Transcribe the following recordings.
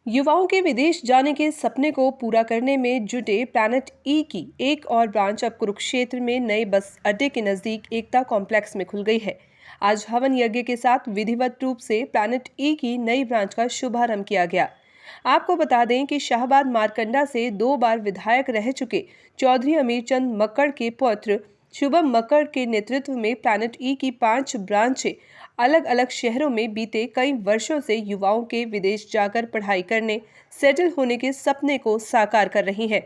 युवाओं के विदेश जाने के सपने को पूरा करने में जुटे प्लैनेट ई की एक और ब्रांच अब कुरुक्षेत्र में नए बस अड्डे के नजदीक एकता कॉम्प्लेक्स में खुल गई है। आज हवन यज्ञ के साथ विधिवत रूप से प्लैनेट ई की नई ब्रांच का शुभारंभ किया गया। आपको बता दें कि शाहबाद मारकंडा से 2 बार विधायक रह चुके चौधरी अमीरचंद मक्कड़ के पुत्र शुभम मक्कड़ के नेतृत्व में प्लैनेट ई की 5 ब्रांचें अलग अलग शहरों में बीते कई वर्षों से युवाओं के विदेश जाकर पढ़ाई करने, सेटल होने के सपने को साकार कर रही हैं।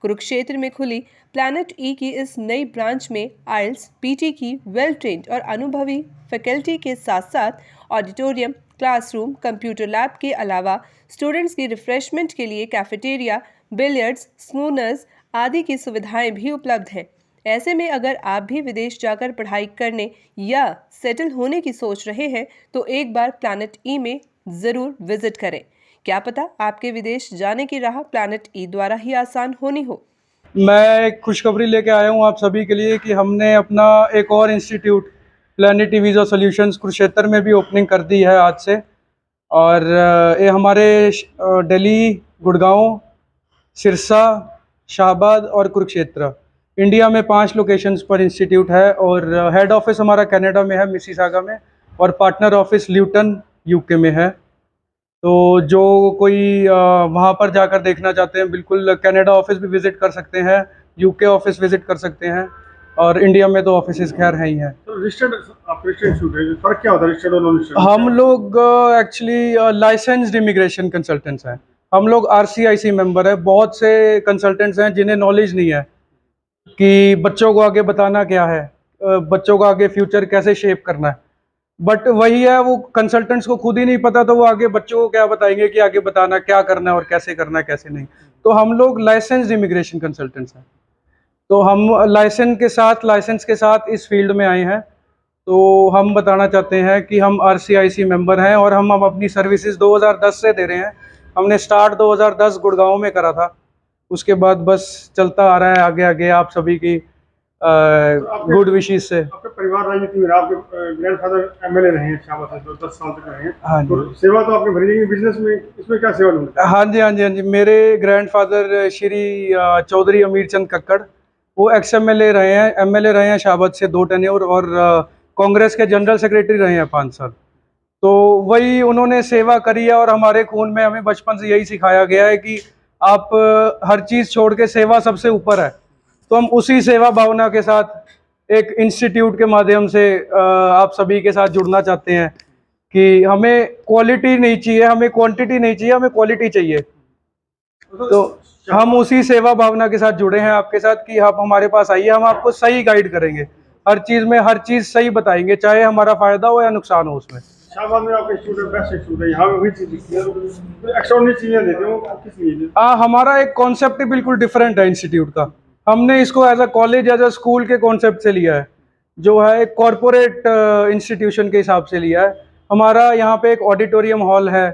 कुरुक्षेत्र में खुली प्लैनेट ई की इस नई ब्रांच में आइल्स, पीटी की वेल ट्रेन्ड और अनुभवी फैकल्टी के साथ साथ ऑडिटोरियम, क्लासरूम, कंप्यूटर लैब के अलावा स्टूडेंट्स की रिफ्रेशमेंट के लिए कैफेटेरिया, बिलियर्ड्स, स्नूनर्स आदि की सुविधाएं भी उपलब्ध हैं। ऐसे में अगर आप भी विदेश जाकर पढ़ाई करने या सेटल होने की सोच रहे हैं तो एक बार प्लैनेट ई में ज़रूर विजिट करें। क्या पता आपके विदेश जाने की राह प्लैनेट ई द्वारा ही आसान होनी हो। मैं एक खुशखबरी लेके आया हूँ आप सभी के लिए कि हमने अपना एक और institute planet visa solutions Kurukshetra में भी ओपनिंग कर दी है आज से। और ये हमारे दिल्ली, गुड़गांव, सिरसा, शाहबाद और कुरुक्षेत्र इंडिया में 5 लोकेशंस पर इंस्टीट्यूट है। और हेड ऑफिस हमारा कनाडा में है, मिसिसागा में, और पार्टनर ऑफिस ल्यूटन यूके में है। तो जो कोई वहाँ पर जाकर देखना चाहते हैं, बिल्कुल कनाडा ऑफिस भी विज़िट कर सकते हैं, यूके ऑफिस विज़िट कर सकते हैं, और इंडिया में तो ऑफिस खैर हैं ही हैं। तो रजिस्टर्ड इंस्टीट्यूट है, फर्क क्या होता है रजिस्टर्ड और नॉन रजिस्टर्ड? हम लोग एक्चुअली लाइसेंस्ड इमिग्रेशन कंसल्टेंट्स हैं। हम लोग आरसीआईसी मेंबर है। बहुत से कंसल्टेंट्स हैं जिन्हें नॉलेज नहीं है कि बच्चों को आगे बताना क्या है, बच्चों को आगे फ्यूचर कैसे शेप करना है। बट वही है, वो कंसल्टेंट्स को खुद ही नहीं पता तो वो आगे बच्चों को क्या बताएंगे कि आगे बताना क्या करना है और कैसे करना है कैसे नहीं। तो हम लोग लाइसेंस्ड इमिग्रेशन कंसल्टेंट्स हैं। तो हम लाइसेंस के साथ इस फील्ड में आए हैं। तो हम बताना चाहते हैं कि हम आरसीआईसी मेंबर हैं और हम अपनी सर्विसेज 2010 से दे रहे हैं। हमने स्टार्ट 2010 गुड़गांव में करा था। उसके बाद बस चलता आ रहा है आगे आगे आप सभी की गुड विशेस से। आपके परिवार राजनीति में, आपके ग्रैंडफादर एमएलए रहे हैं शाहबाद से, जो 10 साल तक रहे हैं। हाँ तो जी, सेवा तो आपने भरी नहीं, बिजनेस में इसमें क्या सेवा लूँगा? हाँ जी, हाँ जी, हाँ जी। मेरे ग्रैंडफादर श्री चौधरी अमीरचंद कक्कड़, वो एक्स एमएलए रहे हैं शाहबाद से 2 टेन्योर, और कांग्रेस के जनरल सेक्रेटरी रहे हैं 5 साल। तो वही उन्होंने सेवा करी है और हमारे खून में, हमें बचपन से यही सिखाया गया है कि आप हर चीज़ छोड़ के सेवा सबसे ऊपर है। तो हम उसी सेवा भावना के साथ एक इंस्टीट्यूट के माध्यम से आप सभी के साथ जुड़ना चाहते हैं कि हमें क्वालिटी नहीं चाहिए, हमें क्वांटिटी नहीं चाहिए, हमें क्वालिटी चाहिए। तो हम उसी सेवा भावना के साथ जुड़े हैं आपके साथ कि आप हमारे पास आइए, हम आपको सही गाइड करेंगे, हर चीज़ में हर चीज़ सही बताएंगे, चाहे हमारा फ़ायदा हो या नुकसान हो उसमें। शाहबाद में आपके स्टूडेंट बेस्ट स्टूडेंट है, यहाँ पे वही चीज़ दिखती है, तो एक्स्ट्राऑर्डिनरी चीज़ें देते हो, किस लिए? हमारा एक कॉन्सेप्ट ही बिल्कुल डिफरेंट है इंस्टीट्यूट का। हमने इसको as a college, as a school के कॉन्सेप्ट से लिया है, जो है एक कॉरपोरेट इंस्टीट्यूशन के हिसाब से लिया है। हमारा यहाँ पे एक ऑडिटोरियम हॉल है,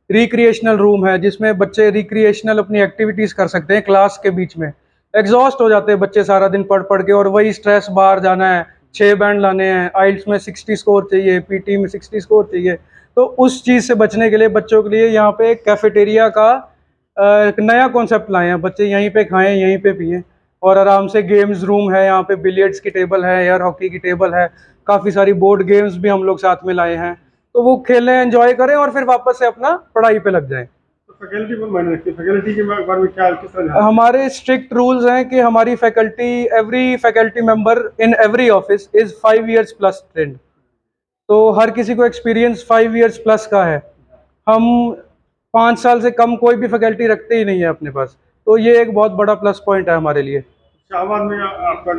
रिक्रिएशनल रूम है, जिसमें बच्चे रिक्रिएशनल अपनी एक्टिविटीज़ कर सकते हैं क्लास के बीच में। एग्जॉस्ट हो जाते हैं बच्चे सारा दिन पढ़ पढ़ के, और वही स्ट्रेस, बाहर जाना है, 6 बैंड लाने हैं, आइल्स में 60 स्कोर चाहिए, पीटी में 60 स्कोर चाहिए। तो उस चीज़ से बचने के लिए बच्चों के लिए यहाँ पे कैफेटेरिया का एक नया कॉन्सेप्ट लाए हैं। बच्चे यहीं पे खाएं, यहीं पे पिएं, और आराम से गेम्स रूम है, यहाँ पे बिलियर्ड्स की टेबल है, एयर हॉकी की टेबल है, काफ़ी सारी बोर्ड गेम्स भी हम लोग साथ में लाए हैं। तो वो खेलें, एंजॉय करें और फिर वापस से अपना पढ़ाई पे लग जाएं। तो फैकल्टी को मायने रखती है, फैकल्टी के बारे में क्या, किस तरह? हमारे स्ट्रिक्ट रूल्स हैं कि हमारी faculty, every faculty member in every office is 5 years plus trend. तो हर किसी को एक्सपीरियंस 5 ईयर्स प्लस का है। हम 5 साल से कम कोई भी फैकल्टी रखते ही नहीं है अपने पास। तो ये एक बहुत बड़ा प्लस पॉइंट है हमारे लिए। शाहबाद में आपका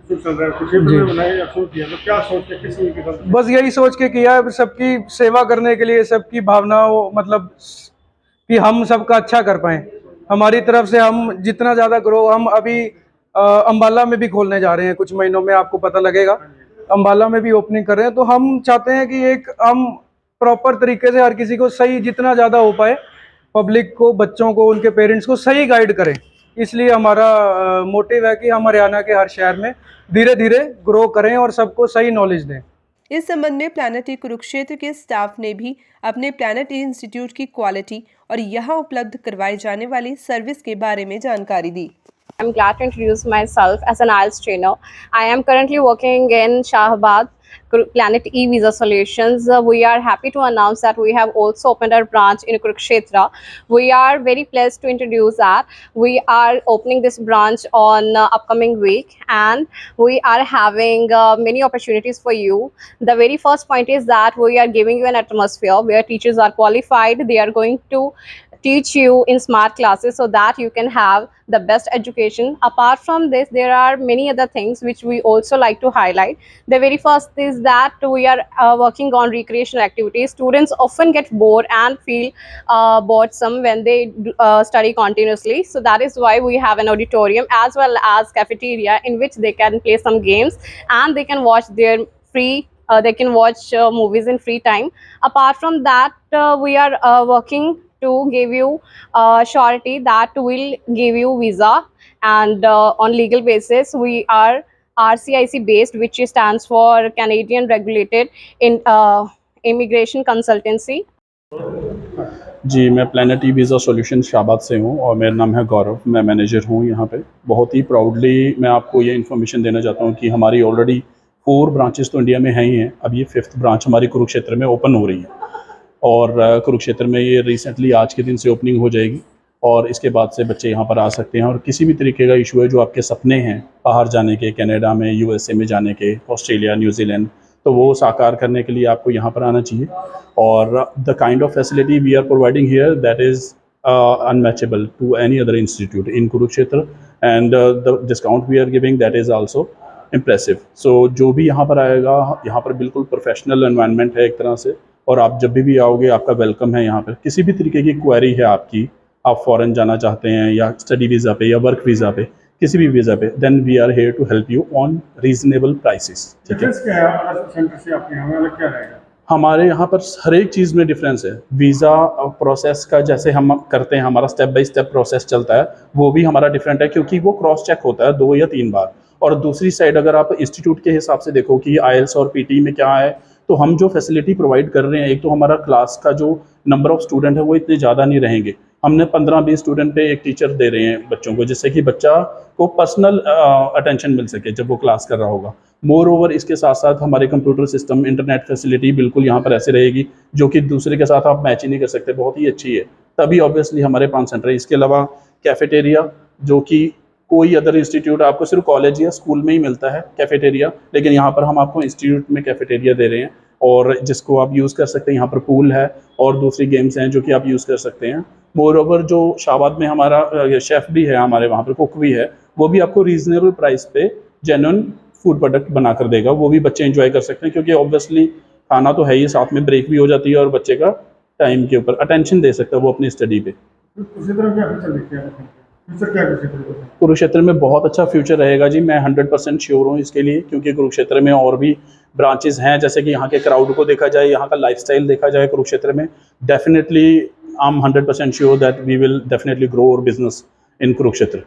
जो चल रहा है, कुरुक्षेत्र में बनाया या शुरू किया, तो क्या सोच के, किस लिए के साथ? बस यही सोच के किया है, सबकी सेवा करने के लिए, सबकी भावनाओं, मतलब कि हम सबका अच्छा कर पाएँ। हमारी तरफ से हम जितना ज़्यादा ग्रो, हम अभी अम्बाला में भी खोलने जा रहे हैं कुछ महीनों में, आपको पता लगेगा। अम्बाला में भी ओपनिंग कर रहे हैं। तो हम चाहते हैं कि एक हम प्रॉपर तरीके से हर किसी को सही, जितना ज़्यादा हो पाए, पब्लिक को, बच्चों को, उनके पेरेंट्स को सही गाइड करें। इसलिए हमारा मोटिव है कि हम हरियाणा के हर शहर में धीरे धीरे ग्रो करें और सबको सही नॉलेज दें। इस संबंध में प्लैनेट ई कुरुक्षेत्र के स्टाफ ने भी अपने प्लैनेट ई इंस्टीट्यूट की क्वालिटी और यहाँ उपलब्ध करवाई जाने वाली सर्विस के बारे में जानकारी दी। I'm glad to introduce myself as an IELTS trainer. I am currently working in Shahabad, Planet E Visa Solutions. We are happy to announce that we have also opened our branch in Kurukshetra. We are very pleased to introduce that we are opening this branch on upcoming week, and we are having many opportunities for you. The very first point is that we are giving you an atmosphere where teachers are qualified. They are going to teach you in smart classes so that you can have the best education. Apart from this, there are many other things which we also like to highlight. The very first is that we are working on recreational activities. Students often get bored and feel boresome when they study continuously, so that is why we have an auditorium as well as cafeteria in which they can play some games and they can watch their they can watch movies in free time. Apart from that, we are working to give you surety that will give you visa, and on legal basis we are RCIC based, which stands for Canadian Regulated in Immigration Consultancy. जी, मैं planet e visa solution Shahbaz से हूँ और मेरा नाम है गौरव। मैं manager हूँ यहाँ पे। बहुत ही प्राउडली मैं आपको ये इन्फॉर्मेशन देना चाहता हूँ कि हमारी ऑलरेडी 4 ब्रांचेस तो इंडिया में हैं ही हैं। अब ये 5th ब्रांच हमारी कुरुक्षेत्र में ओपन हो रही है और कुरुक्षेत्र में ये रिसेंटली आज के दिन से ओपनिंग हो जाएगी और इसके बाद से बच्चे यहाँ पर आ सकते हैं और किसी भी तरीके का इशू है जो आपके सपने हैं बाहर जाने के, कनाडा में, USA में जाने के, ऑस्ट्रेलिया, न्यूजीलैंड, तो वो साकार करने के लिए आपको यहाँ पर आना चाहिए। और the kind of facility we are providing here that is unmatchable to any other institute in Kurukshetra, and the discount we are giving that is also impressive. So जो भी यहाँ पर आएगा, यहाँ पर बिल्कुल प्रोफेशनल एनवायरनमेंट है एक तरह से, और आप जब भी आओगे आपका वेलकम है यहाँ पर। किसी भी तरीके की क्वेरी है आपकी, आप फ़ॉरेन जाना चाहते हैं या स्टडी वीज़ा पे या वर्क वीज़ा पे, किसी भी वीज़ा पे, then we are here to help you on reasonable prices. ठीक है, क्या है अदर सेंटर से आपके यहाँ में अलग क्या रहेगा? हमारे यहाँ पर हर एक चीज़ में डिफरेंस है। वीज़ा प्रोसेस का जैसे हम करते हैं, हमारा स्टेप बाय स्टेप प्रोसेस चलता है, वो भी हमारा डिफरेंट है क्योंकि वो क्रॉस चेक होता है 2 या 3 बार। और दूसरी साइड अगर आप इंस्टीट्यूट के हिसाब से देखो कि IELTS और PT में क्या है, तो हम जो फैसिलिटी प्रोवाइड कर रहे हैं, एक तो हमारा क्लास का जो नंबर ऑफ़ स्टूडेंट है वो इतने ज़्यादा नहीं रहेंगे। हमने 15-20 स्टूडेंट पे एक टीचर दे रहे हैं बच्चों को, जिससे कि बच्चा को पर्सनल अटेंशन मिल सके जब वो क्लास कर रहा होगा। मोर ओवर इसके साथ साथ हमारे कंप्यूटर सिस्टम, इंटरनेट फैसिलिटी बिल्कुल यहाँ पर ऐसे रहेगी जो कि दूसरे के साथ आप मैच ही नहीं कर सकते, बहुत ही अच्छी है। तभी ऑब्वियसली हमारे 5 सेंटर है। इसके अलावा कैफेटेरिया, जो कि कोई अदर इंस्टीट्यूट आपको सिर्फ कॉलेज या स्कूल में ही मिलता है कैफेटेरिया, लेकिन यहाँ पर हम आपको इंस्टीट्यूट में कैफेटेरिया दे रहे हैं और जिसको आप यूज़ कर सकते हैं। यहाँ पर पूल है और दूसरी गेम्स हैं जो कि आप यूज़ कर सकते हैं। मोर ओवर जो शाबाद में हमारा शेफ़ भी है, हमारे वहाँ पर कुक भी है, वो भी आपको रीज़नेबल प्राइस पे जेन्युइन फूड प्रोडक्ट बना कर देगा। वो भी बच्चे एंजॉय कर सकते हैं क्योंकि ऑब्वियसली खाना तो है ही, साथ में ब्रेक भी हो जाती है और बच्चे का टाइम के ऊपर अटेंशन दे सकता है वो अपनी स्टडी पे। कुरुक्षेत्र में बहुत अच्छा फ्यूचर रहेगा जी, मैं 100% श्योर हूँ इसके लिए, क्योंकि कुरुक्षेत्र में और भी ब्रांचेस हैं। जैसे कि यहाँ के क्राउड को देखा जाए, यहाँ का लाइफस्टाइल देखा जाए कुरुक्षेत्र में, definitely I am 100% sure that we will definitely grow our business in Kurukshetra.